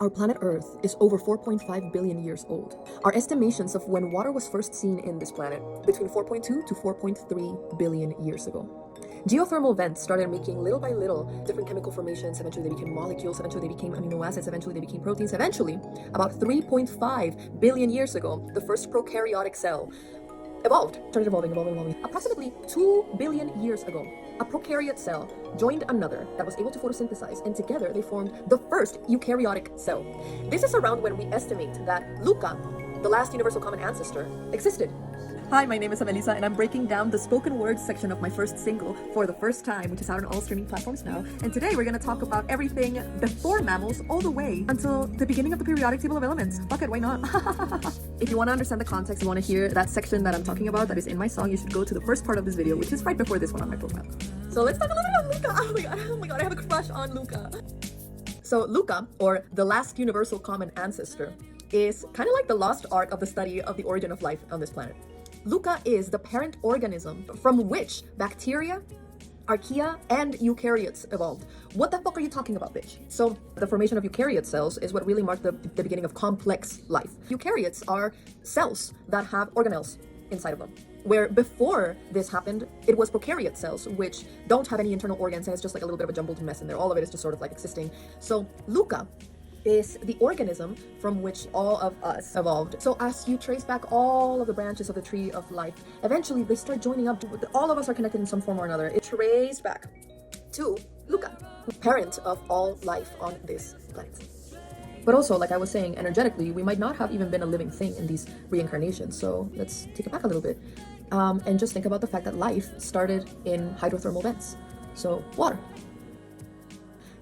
Our planet Earth is over 4.5 billion years old. Our estimations of when water was first seen in this planet, between 4.2 to 4.3 billion years ago. Geothermal vents started making little by little different chemical formations. Eventually they became molecules, eventually they became amino acids, eventually they became proteins. Eventually, about 3.5 billion years ago, the first prokaryotic cell started evolving. Approximately 2 billion years ago, a prokaryote cell joined another that was able to photosynthesize, and together they formed the first eukaryotic cell. This is around when we estimate that Luca, the last universal common ancestor, existed. Hi, my name is Amelisa, and I'm breaking down the spoken word section of my first single for the first time, which is out on all streaming platforms now. And today we're going to talk about everything before mammals all the way until the beginning of the periodic table of elements. Fuck it, why not? If you want to understand the context, you want to hear that section that I'm talking about that is in my song, you should go to the first part of this video, which is right before this one on my profile. So let's talk a little bit about Luca. Oh my god, I have a crush on Luca. So Luca, or the last universal common ancestor, is kind of like the lost ark of the study of the origin of life on this planet. Luca is the parent organism from which bacteria, archaea, and eukaryotes evolved. What the fuck are you talking about, bitch? So the formation of eukaryote cells is what really marked the beginning of complex life. Eukaryotes are cells that have organelles inside of them, where before this happened, it was prokaryote cells, which don't have any internal organs, and it's just like a little bit of a jumbled mess in there. All of it is just sort of like existing. So Luca is the organism from which all of us evolved. So as you trace back all of the branches of the tree of life, eventually they start joining up. All of us are connected in some form or another. It traced back to Luca, parent of all life on this planet. But also, like I was saying, energetically, we might not have even been a living thing in these reincarnations. So let's take it back a little bit and just think about the fact that life started in hydrothermal vents. So water.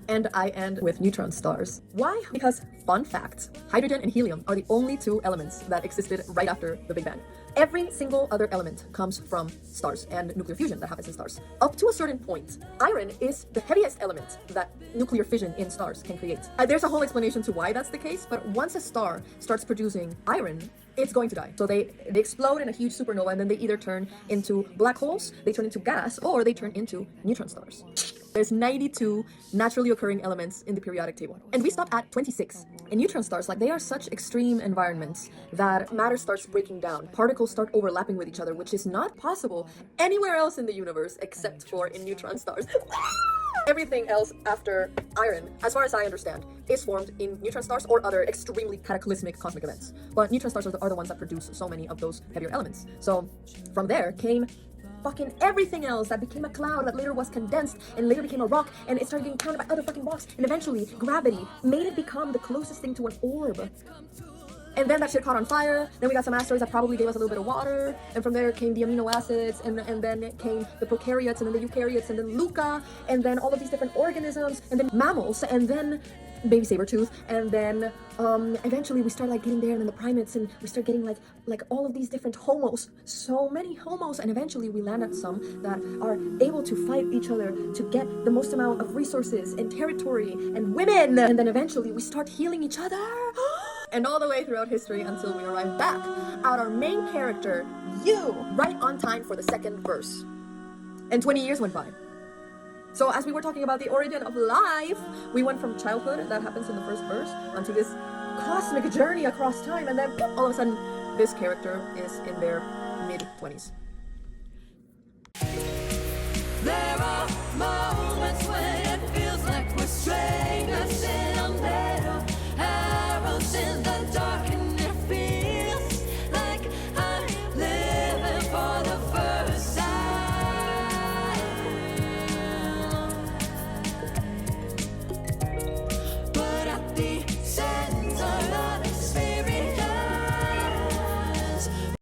And I end with neutron stars. Why? Because, fun fact, hydrogen and helium are the only two elements that existed right after the Big Bang. Every single other element comes from stars and nuclear fusion that happens in stars. Up to a certain point, iron is the heaviest element that nuclear fission in stars can create. There's a whole explanation to why that's the case, but once a star starts producing iron, it's going to die. So they explode in a huge supernova, and then they either turn into black holes, they turn into gas, or they turn into neutron stars. There's 92 naturally occurring elements in the periodic table, and we stop at 26. In neutron stars, like, they are such extreme environments that matter starts breaking down. Particles start overlapping with each other, which is not possible anywhere else in the universe except for in neutron stars. Everything else after iron, as far as I understand, is formed in neutron stars or other extremely cataclysmic cosmic events. But neutron stars are the ones that produce so many of those heavier elements. So from there came fucking everything else that became a cloud that later was condensed and later became a rock, and it started getting counted by other fucking rocks, and eventually gravity made it become the closest thing to an orb. And then that shit caught on fire. Then we got some asteroids that probably gave us a little bit of water, and from there came the amino acids, and then it came the prokaryotes, and then the eukaryotes, and then Luca, and then all of these different organisms, and then mammals, and then baby saber tooth, and then eventually we start like getting there, and then the primates, and we start getting like all of these different homos, so many homos, and eventually we land at some that are able to fight each other to get the most amount of resources and territory and women, and then eventually we start healing each other. And all the way throughout history until we arrive back at our main character, you, right on time for the second verse. And 20 years went by. So as we were talking about the origin of life, we went from childhood, that happens in the first verse, onto this cosmic journey across time, and then all of a sudden, this character is in their mid-20s. There are moments when it feels like we're straying.